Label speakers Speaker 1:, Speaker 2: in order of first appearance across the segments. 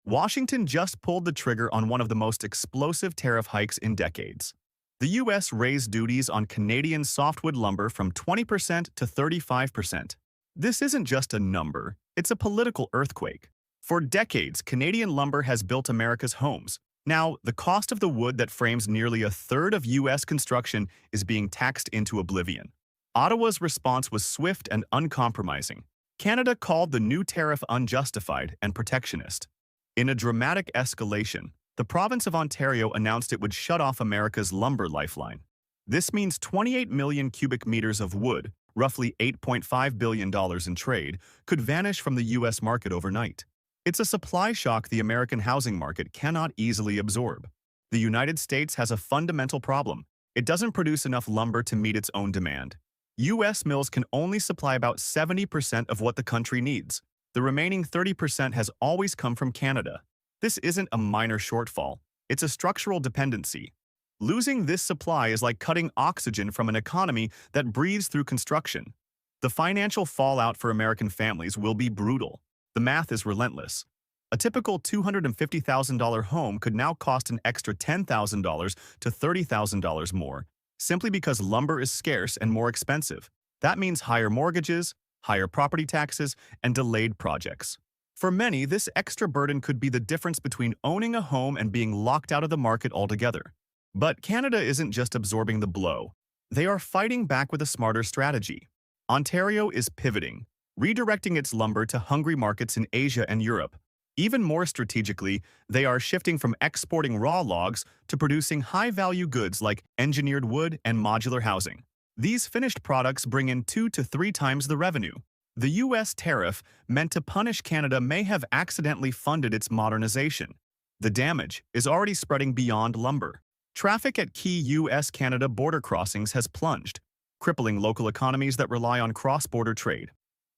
Speaker 1: Washington just pulled the trigger on one of the most explosive tariff hikes in decades. The U.S. raised duties on Canadian softwood lumber from 20% to 35%. This isn't just a number, it's a political earthquake. For decades, Canadian lumber has built America's homes. Now, the cost of the wood that frames nearly a third of U.S. construction is being taxed into oblivion. Ottawa's response was swift and uncompromising. Canada called the new tariff unjustified and protectionist. In a dramatic escalation, the province of Ontario announced it would shut off America's lumber lifeline. This means 28 million cubic meters of wood, roughly $8.5 billion in trade, could vanish from the U.S. market overnight. It's a supply shock the American housing market cannot easily absorb. The United States has a fundamental problem. It doesn't produce enough lumber to meet its own demand. U.S. mills can only supply about 70% of what the country needs. The remaining 30% has always come from Canada. This isn't a minor shortfall. It's a structural dependency. Losing this supply is like cutting oxygen from an economy that breathes through construction. The financial fallout for American families will be brutal. The math is relentless. A typical $250,000 home could now cost an extra $10,000 to $30,000 more, simply because lumber is scarce and more expensive. That means higher mortgages, higher property taxes, and delayed projects. For many, this extra burden could be the difference between owning a home and being locked out of the market altogether. But Canada isn't just absorbing the blow. They are fighting back with a smarter strategy. Ontario is pivoting, redirecting its lumber to hungry markets in Asia and Europe. Even more strategically, they are shifting from exporting raw logs to producing high-value goods like engineered wood and modular housing. These finished products bring in 2 to 3 times the revenue. The U.S. tariff meant to punish Canada may have accidentally funded its modernization. The damage is already spreading beyond lumber. Traffic at key U.S.-Canada border crossings has plunged, crippling local economies that rely on cross-border trade.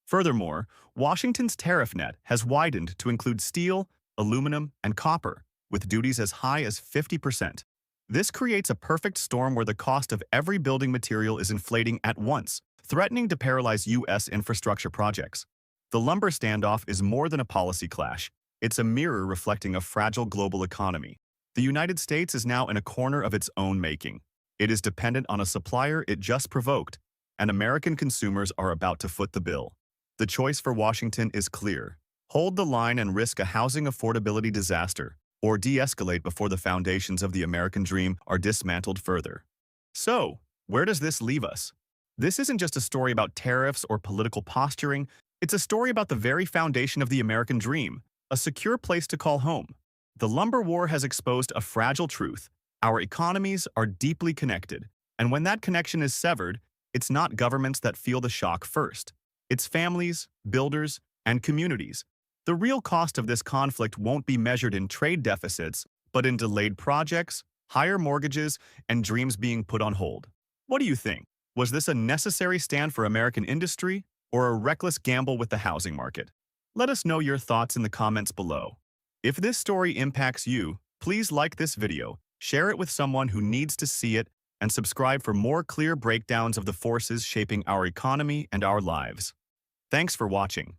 Speaker 1: Furthermore, Washington's tariff net has widened to include steel, aluminum, and copper, with duties as high as 50%. This creates a perfect storm where the cost of every building material is inflating at once, threatening to paralyze U.S. infrastructure projects. The lumber standoff is more than a policy clash. It's a mirror reflecting a fragile global economy. The United States is now in a corner of its own making. It is dependent on a supplier it just provoked, and American consumers are about to foot the bill. The choice for Washington is clear. Hold the line and risk a housing affordability disaster, or de-escalate before the foundations of the American dream are dismantled further. So, where does this leave us? This isn't just a story about tariffs or political posturing, it's a story about the very foundation of the American dream, a secure place to call home. The lumber war has exposed a fragile truth. Our economies are deeply connected, and when that connection is severed, it's not governments that feel the shock first. It's families, builders, and communities. The real cost of this conflict won't be measured in trade deficits, but in delayed projects, higher mortgages, and dreams being put on hold. What do you think? Was this a necessary stand for American industry, or a reckless gamble with the housing market? Let us know your thoughts in the comments below. If this story impacts you, please like this video, share it with someone who needs to see it, and subscribe for more clear breakdowns of the forces shaping our economy and our lives. Thanks for watching.